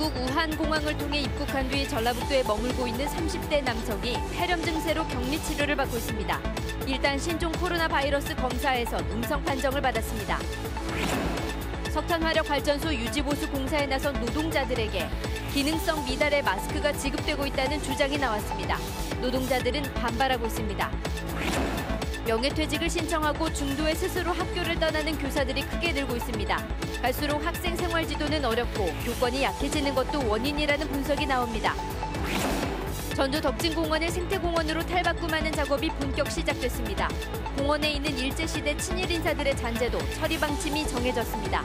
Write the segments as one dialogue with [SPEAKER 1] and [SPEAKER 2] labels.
[SPEAKER 1] 중국 우한 공항을 통해 입국한 뒤 전라북도에 머물고 있는 30대 남성이 폐렴 증세로 격리 치료를 받고 있습니다. 일단 신종 코로나 바이러스 검사에선 음성 판정을 받았습니다. 석탄 화력 발전소 유지 보수 공사에 나선 노동자들에게 기능성 미달의 마스크가 지급되고 있다는 주장이 나왔습니다. 노동자들은 반발하고 있습니다. 명예퇴직을 신청하고 중도에 스스로 학교를 떠나는 교사들이 크게 늘고 있습니다. 갈수록 학생 생활 지도는 어렵고 교권이 약해지는 것도 원인이라는 분석이 나옵니다. 전주 덕진공원을 생태공원으로 탈바꿈하는 작업이 본격 시작됐습니다. 공원에 있는 일제시대 친일 인사들의 잔재도 처리 방침이 정해졌습니다.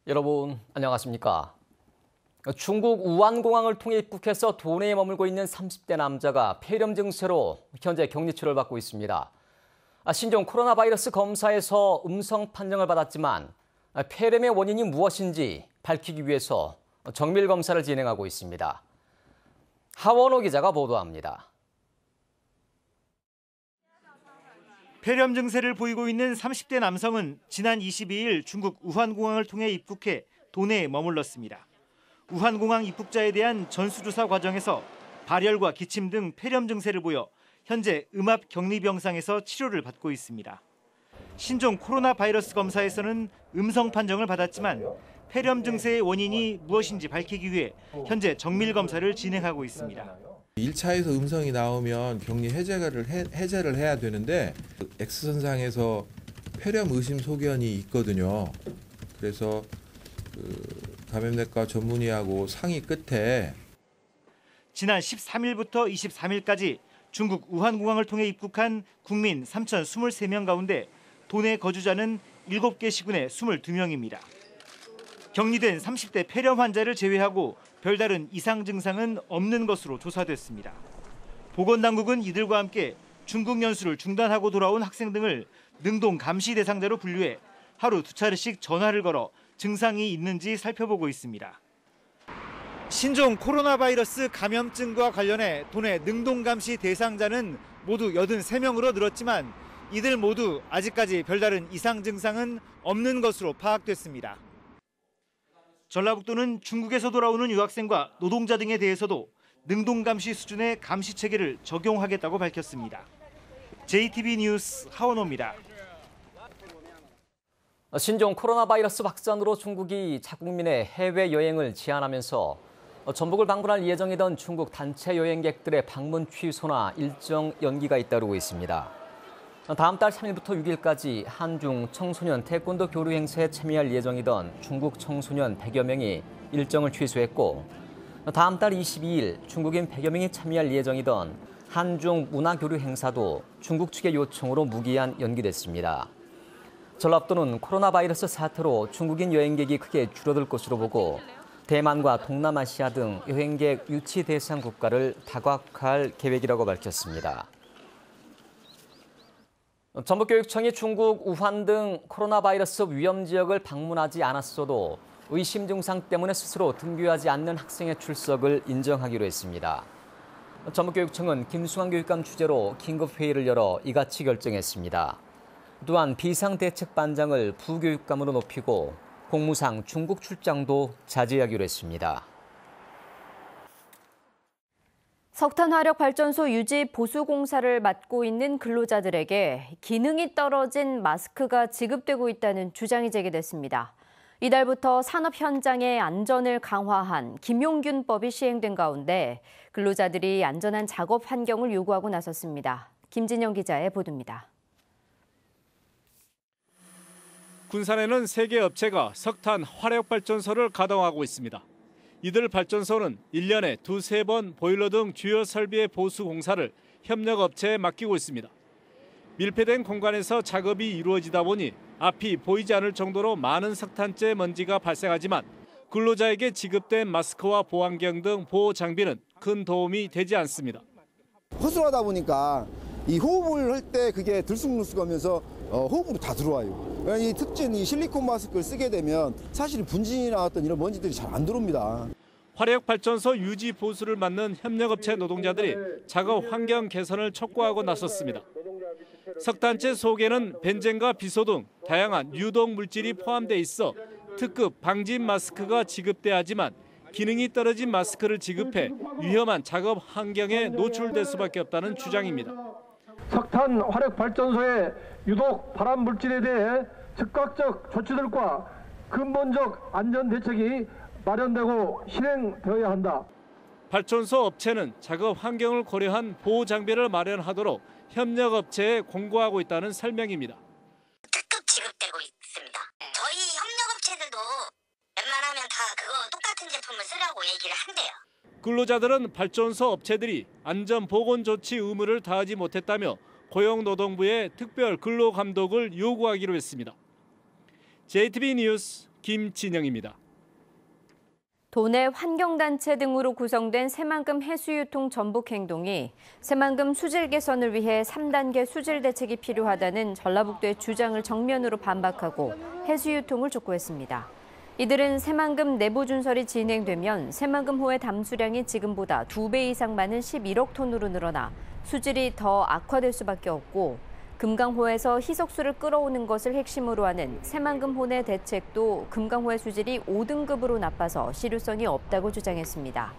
[SPEAKER 2] 여러분 안녕하십니까? 중국 우한공항을 통해 입국해서 도내에 머물고 있는 30대 남자가 폐렴 증세로 현재 격리 치료를 받고 있습니다. 신종 코로나 바이러스 검사에서 음성 판정을 받았지만 폐렴의 원인이 무엇인지 밝히기 위해서 정밀 검사를 진행하고 있습니다. 하원호 기자가 보도합니다.
[SPEAKER 3] 폐렴 증세를 보이고 있는 30대 남성은 지난 22일 중국 우한공항을 통해 입국해 도내에 머물렀습니다. 우한공항 입국자에 대한 전수조사 과정에서 발열과 기침 등 폐렴 증세를 보여 현재 음압 격리병상에서 치료를 받고 있습니다. 신종 코로나 바이러스 검사에서는 음성 판정을 받았지만 폐렴 증세의 원인이 무엇인지 밝히기 위해 현재 정밀 검사를 진행하고 있습니다.
[SPEAKER 4] 1차에서 음성이 나오면 격리 해제를 해야 되는데 X선상에서 폐렴 의심 소견이 있거든요. 그래서 감염내과 전문의하고 상의 끝에
[SPEAKER 3] 지난 13일부터 23일까지 중국 우한공항을 통해 입국한 국민 3,023명 가운데 도내 거주자는 7개 시군의 22명입니다. 격리된 30대 폐렴 환자를 제외하고 별다른 이상 증상은 없는 것으로 조사됐습니다. 보건당국은 이들과 함께 중국 연수를 중단하고 돌아온 학생 등을 능동 감시 대상자로 분류해 하루 2차례씩 전화를 걸어 증상이 있는지 살펴보고 있습니다. 신종 코로나 바이러스 감염증과 관련해 도내 능동 감시 대상자는 모두 83명으로 늘었지만 이들 모두 아직까지 별다른 이상 증상은 없는 것으로 파악됐습니다. 전라북도는 중국에서 돌아오는 유학생과 노동자 등에 대해서도 능동 감시 수준의 감시 체계를 적용하겠다고 밝혔습니다. JTB 뉴스 하원호입니다.
[SPEAKER 2] 신종 코로나 바이러스 확산으로 중국이 자국민의 해외여행을 제한하면서 전북을 방문할 예정이던 중국 단체 여행객들의 방문 취소나 일정 연기가 잇따르고 있습니다. 다음 달 3일부터 6일까지 한중 청소년 태권도 교류 행사에 참여할 예정이던 중국 청소년 100여 명이 일정을 취소했고 다음 달 22일 중국인 100여 명이 참여할 예정이던 한중 문화교류 행사도 중국 측의 요청으로 무기한 연기됐습니다. 전라북도는 코로나 바이러스 사태로 중국인 여행객이 크게 줄어들 것으로 보고 대만과 동남아시아 등 여행객 유치 대상 국가를 다각화할 계획이라고 밝혔습니다. 전북교육청이 중국 우한 등 코로나 바이러스 위험 지역을 방문하지 않았어도 의심 증상 때문에 스스로 등교하지 않는 학생의 출석을 인정하기로 했습니다. 전북교육청은 김승환 교육감 주재로 긴급회의를 열어 이같이 결정했습니다. 또한 비상대책반장을 부교육감으로 높이고 공무상 중국 출장도 자제하기로 했습니다.
[SPEAKER 1] 석탄 화력 발전소 유지 보수 공사를 맡고 있는 근로자들에게 기능이 떨어진 마스크가 지급되고 있다는 주장이 제기됐습니다. 이달부터 산업 현장의 안전을 강화한 김용균법이 시행된 가운데 근로자들이 안전한 작업 환경을 요구하고 나섰습니다. 김진영 기자의 보도입니다.
[SPEAKER 5] 군산에는 3개 업체가 석탄 화력 발전소를 가동하고 있습니다. 이들 발전소는 1년에 2~3번 보일러 등 주요 설비의 보수 공사를 협력업체에 맡기고 있습니다. 밀폐된 공간에서 작업이 이루어지다 보니 앞이 보이지 않을 정도로 많은 석탄재 먼지가 발생하지만 근로자에게 지급된 마스크와 보안경 등 보호 장비는 큰 도움이 되지 않습니다.
[SPEAKER 6] 허술하다 보니까 이 호흡을 할 때 그게 들쑥날쑥하면서 호흡으로 다 들어와요. 이 특징 이 실리콘 마스크를 쓰게 되면 사실 분진이나 어떤 이런 먼지들이 잘 안 들어옵니다.
[SPEAKER 5] 화력 발전소 유지 보수를 맡는 협력업체 노동자들이 작업 환경 개선을 촉구하고 나섰습니다. 석탄재 속에는 벤젠과 비소 등 다양한 유독 물질이 포함돼 있어 특급 방진 마스크가 지급돼야 하지만 기능이 떨어진 마스크를 지급해 위험한 작업 환경에 노출될 수밖에 없다는 주장입니다.
[SPEAKER 7] 석탄 화력 발전소의 유독 발암 물질에 대해 즉각적 조치들과 근본적 안전 대책이 마련되고 실행되어야 한다.
[SPEAKER 5] 발전소 업체는 작업 환경을 고려한 보호 장비를 마련하도록 협력 업체에 공고하고 있다는 설명입니다.
[SPEAKER 8] 특급 지급되고 있습니다. 저희 협력 업체들도 웬만하면 다 그거 똑같은 제품을 쓰라고 얘기를 한대요.
[SPEAKER 5] 근로자들은 발전소 업체들이 안전보건조치 의무를 다하지 못했다며 고용노동부에 특별 근로감독을 요구하기로 했습니다. JTBC 뉴스 김진영입니다.
[SPEAKER 1] 도내 환경단체 등으로 구성된 새만금 해수유통 전북행동이 새만금 수질 개선을 위해 3단계 수질 대책이 필요하다는 전라북도의 주장을 정면으로 반박하고 해수유통을 촉구했습니다. 이들은 새만금 내부 준설이 진행되면 새만금호의 담수량이 지금보다 2배 이상 많은 11억 톤으로 늘어나 수질이 더 악화될 수밖에 없고 금강호에서 희석수를 끌어오는 것을 핵심으로 하는 새만금호 내 대책도 금강호의 수질이 5등급으로 나빠서 실효성이 없다고 주장했습니다.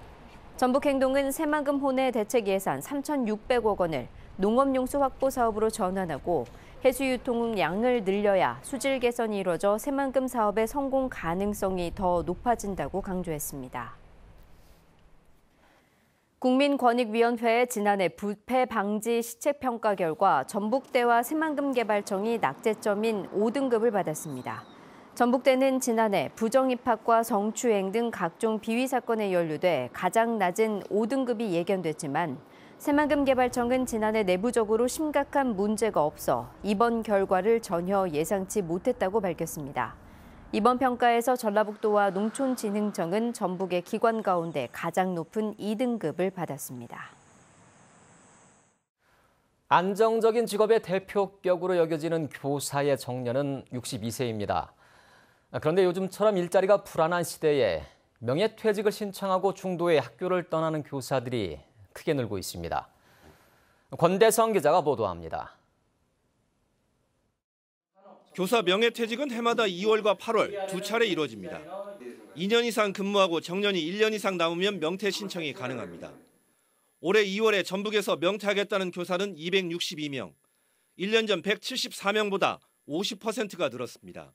[SPEAKER 1] 전북행동은 새만금호 내 대책 예산 3,600억 원을 농업용수 확보 사업으로 전환하고 해수유통 양을 늘려야 수질 개선이 이루어져 새만금 사업의 성공 가능성이 더 높아진다고 강조했습니다. 국민권익위원회의 지난해 부패 방지 시책 평가 결과 전북대와 새만금개발청이 낙제점인 5등급을 받았습니다. 전북대는 지난해 부정입학과 성추행 등 각종 비위 사건에 연루돼 가장 낮은 5등급이 예견됐지만 새만금개발청은 지난해 내부적으로 심각한 문제가 없어 이번 결과를 전혀 예상치 못했다고 밝혔습니다. 이번 평가에서 전라북도와 농촌진흥청은 전북의 기관 가운데 가장 높은 2등급을 받았습니다.
[SPEAKER 2] 안정적인 직업의 대표격으로 여겨지는 교사의 정년은 62세입니다. 그런데 요즘처럼 일자리가 불안한 시대에 명예퇴직을 신청하고 중도에 학교를 떠나는 교사들이 크게 늘고 있습니다. 권대성 기자가 보도합니다.
[SPEAKER 9] 교사 명예퇴직은 해마다 2월과 8월 두 차례 이루어집니다. 2년 이상 근무하고 정년이 1년 이상 남으면 명퇴 신청이 가능합니다. 올해 2월에 전북에서 명퇴하겠다는 교사는 262명, 1년 전 174명보다 50%가 늘었습니다.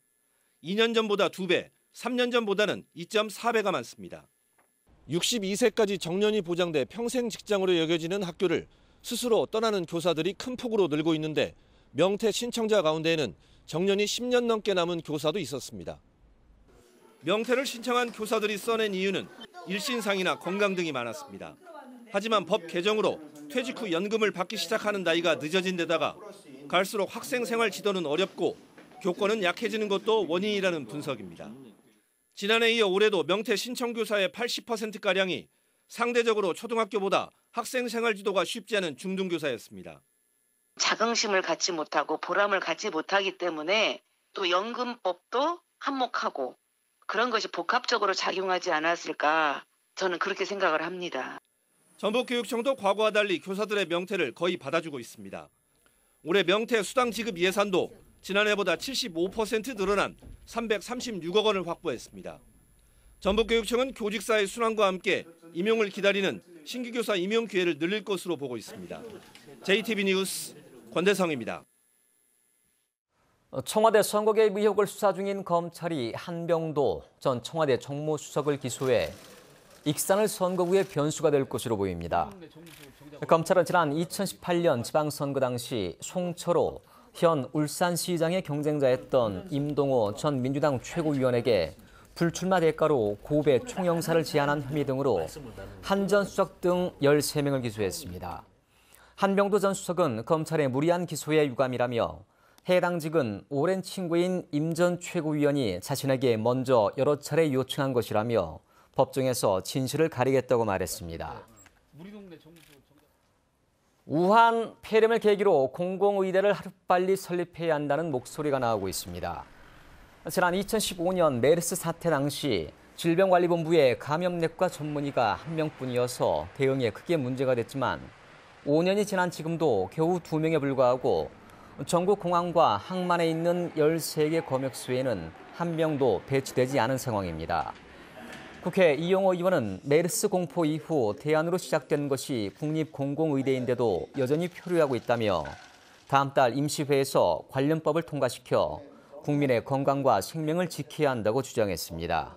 [SPEAKER 9] 2년 전보다 2배, 3년 전보다는 2.4배가 많습니다. 62세까지 정년이 보장돼 평생 직장으로 여겨지는 학교를 스스로 떠나는 교사들이 큰 폭으로 늘고 있는데 명퇴 신청자 가운데에는 정년이 10년 넘게 남은 교사도 있었습니다. 명퇴를 신청한 교사들이 써낸 이유는 일신상이나 건강 등이 많았습니다. 하지만 법 개정으로 퇴직 후 연금을 받기 시작하는 나이가 늦어진 데다가 갈수록 학생 생활 지도는 어렵고 교권은 약해지는 것도 원인이라는 분석입니다. 지난해 이어 올해도 명퇴 신청 교사의 80%가량이 상대적으로 초등학교보다 학생 생활 지도가 쉽지 않은 중등교사였습니다.
[SPEAKER 10] 자긍심을 갖지 못하고 보람을 갖지 못하기 때문에 또 연금법도 한몫하고 그런 것이 복합적으로 작용하지 않았을까 저는 그렇게 생각을 합니다.
[SPEAKER 9] 전북교육청도 과거와 달리 교사들의 명퇴를 거의 받아주고 있습니다. 올해 명퇴 수당 지급 예산도 지난해보다 75% 늘어난 336억 원을 확보했습니다. 전북교육청은 교직사의 순환과 함께 임용을 기다리는 신규 교사 임용 기회를 늘릴 것으로 보고 있습니다. JTBC 뉴스 권대성입니다.
[SPEAKER 2] 청와대 선거 개입 의혹을 수사 중인 검찰이 한병도 전 청와대 정무수석을 기소해 익산을 선거구의 변수가 될 것으로 보입니다. 검찰은 지난 2018년 지방선거 당시 송철호 현 울산시장의 경쟁자였던 임동호 전 민주당 최고위원에게 불출마 대가로 고배 총영사를 제안한 혐의 등으로 한 전 수석 등 13명을 기소했습니다. 한병도 전 수석은 검찰의 무리한 기소에 유감이라며 해당직은 오랜 친구인 임 전 최고위원이 자신에게 먼저 여러 차례 요청한 것이라며 법정에서 진실을 가리겠다고 말했습니다. 우한 폐렴을 계기로 공공의대를 하루빨리 설립해야 한다는 목소리가 나오고 있습니다. 지난 2015년 메르스 사태 당시 질병관리본부의 감염내과 전문의가 한 명뿐이어서 대응에 크게 문제가 됐지만 5년이 지난 지금도 겨우 2명에 불과하고 전국 공항과 항만에 있는 13개 검역소에는 한 명도 배치되지 않은 상황입니다. 국회 이용호 의원은 메르스 공포 이후 대안으로 시작된 것이 국립공공의대인데도 여전히 표류하고 있다며 다음 달 임시회에서 관련법을 통과시켜 국민의 건강과 생명을 지켜야 한다고 주장했습니다.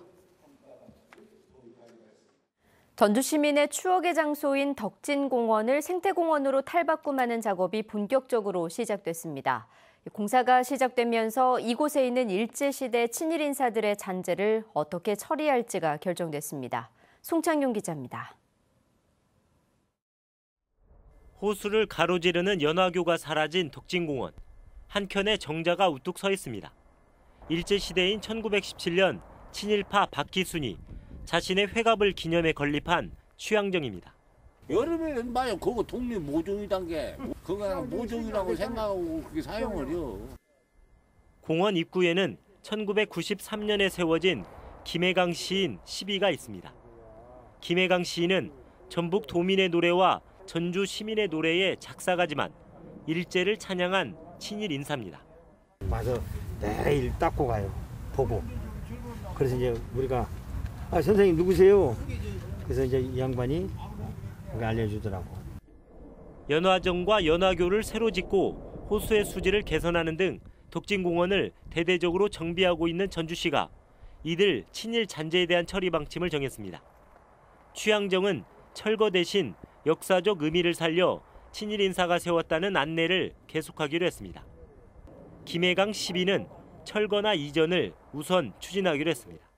[SPEAKER 1] 전주 시민의 추억의 장소인 덕진공원을 생태공원으로 탈바꿈하는 작업이 본격적으로 시작됐습니다. 공사가 시작되면서 이곳에 있는 일제시대 친일 인사들의 잔재를 어떻게 처리할지가 결정됐습니다. 송창용 기자입니다.
[SPEAKER 11] 호수를 가로지르는 연화교가 사라진 덕진공원. 한켠에 정자가 우뚝 서 있습니다. 일제시대인 1917년 친일파 박기순이 자신의 회갑을 기념해 건립한 취향정입니다.
[SPEAKER 12] 여름에는 봐요. 그거 독립 모종이란 게 그거 모종이라고 생각하고 그렇게 사용을 해요.
[SPEAKER 11] 공원 입구에는 1993년에 세워진 김해강 시인 시비가 있습니다. 김해강 시인은 전북 도민의 노래와 전주 시민의 노래의 작사가지만 일제를 찬양한 친일 인사입니다.
[SPEAKER 13] 맞아. 매일 닦고 가요. 보고. 그래서 이제 우리가 선생님 누구세요? 그래서 이제 이 양반이 알려주더라고.
[SPEAKER 11] 연화정과 연화교를 새로 짓고 호수의 수질을 개선하는 등 덕진공원을 대대적으로 정비하고 있는 전주시가 이들 친일 잔재에 대한 처리 방침을 정했습니다. 취향정은 철거 대신 역사적 의미를 살려 친일 인사가 세웠다는 안내를 계속하기로 했습니다. 김해강 시비는 철거나 이전을 우선 추진하기로 했습니다.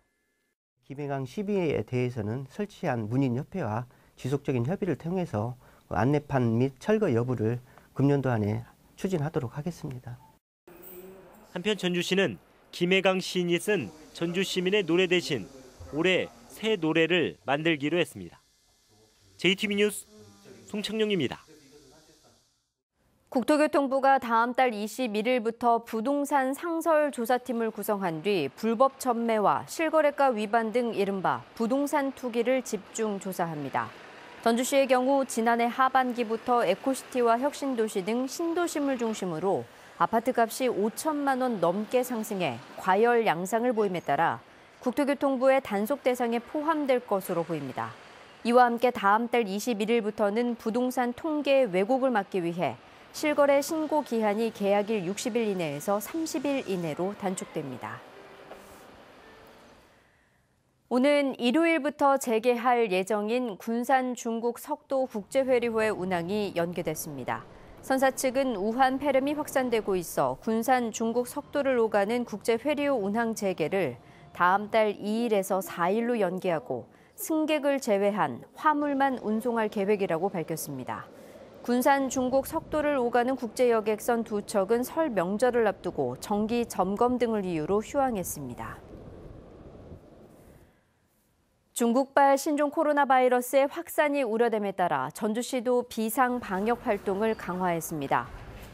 [SPEAKER 14] 김해강 시비에 대해서는 설치한 문인협회와 지속적인 협의를 통해서 안내판 및 철거 여부를 금년도 안에 추진하도록 하겠습니다.
[SPEAKER 11] 한편 전주시는 김해강 시인이 쓴 전주 시민의 노래 대신 올해 새 노래를 만들기로 했습니다. JTBC 뉴스 송창용입니다.
[SPEAKER 1] 국토교통부가 다음 달 21일부터 부동산 상설 조사팀을 구성한 뒤 불법 전매와 실거래가 위반 등 이른바 부동산 투기를 집중 조사합니다. 전주시의 경우 지난해 하반기부터 에코시티와 혁신도시 등 신도심을 중심으로 아파트값이 5천만 원 넘게 상승해 과열 양상을 보임에 따라 국토교통부의 단속 대상에 포함될 것으로 보입니다. 이와 함께 다음 달 21일부터는 부동산 통계 왜곡을 막기 위해 실거래 신고 기한이 계약일 60일 이내에서 30일 이내로 단축됩니다. 오는 일요일부터 재개할 예정인 군산 중국 석도 국제회류회 운항이 연기됐습니다. 선사 측은 우한 폐렴이 확산되고 있어 군산 중국 석도를 오가는 국제회류 운항 재개를 다음 달 2일에서 4일로 연기하고 승객을 제외한 화물만 운송할 계획이라고 밝혔습니다. 군산 중국 석도를 오가는 국제여객선 2척은 설 명절을 앞두고 정기 점검 등을 이유로 휴항했습니다. 중국발 신종 코로나 바이러스의 확산이 우려됨에 따라 전주시도 비상 방역 활동을 강화했습니다.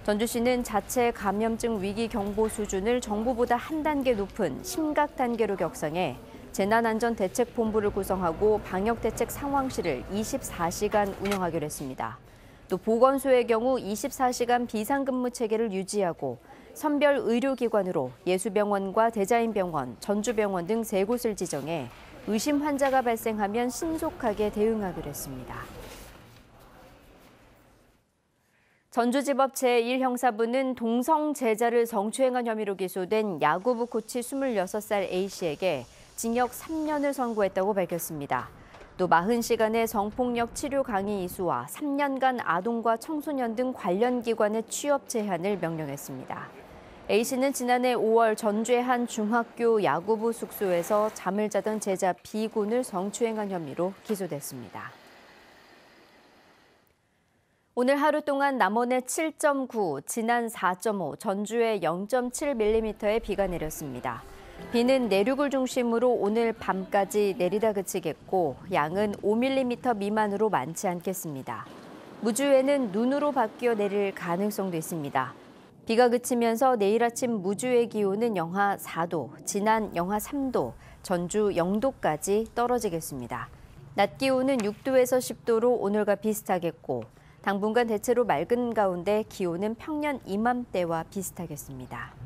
[SPEAKER 1] 전주시는 자체 감염증 위기 경보 수준을 정부보다 한 단계 높은 심각 단계로 격상해 재난안전대책본부를 구성하고 방역대책 상황실을 24시간 운영하기로 했습니다. 또 보건소의 경우 24시간 비상근무 체계를 유지하고 선별 의료기관으로 예수병원과 대자인병원, 전주병원 등 3곳을 지정해 의심 환자가 발생하면 신속하게 대응하기로 했습니다. 전주지법 제1형사부는 동성 제자를 성추행한 혐의로 기소된 야구부 코치 26살 A씨에게 징역 3년을 선고했다고 밝혔습니다. 또 40시간의 성폭력 치료 강의 이수와 3년간 아동과 청소년 등 관련 기관의 취업 제한을 명령했습니다. A씨는 지난해 5월 전주의 한 중학교 야구부 숙소에서 잠을 자던 제자 B군을 성추행한 혐의로 기소됐습니다. 오늘 하루 동안 남원에 7.9, 진안 4.5, 전주에 0.7mm의 비가 내렸습니다. 비는 내륙을 중심으로 오늘 밤까지 내리다 그치겠고 양은 5mm 미만으로 많지 않겠습니다. 무주에는 눈으로 바뀌어 내릴 가능성도 있습니다. 비가 그치면서 내일 아침 무주의 기온은 영하 4도, 진안 영하 3도, 전주 0도까지 떨어지겠습니다. 낮 기온은 6도에서 10도로 오늘과 비슷하겠고 당분간 대체로 맑은 가운데 기온은 평년 이맘때와 비슷하겠습니다.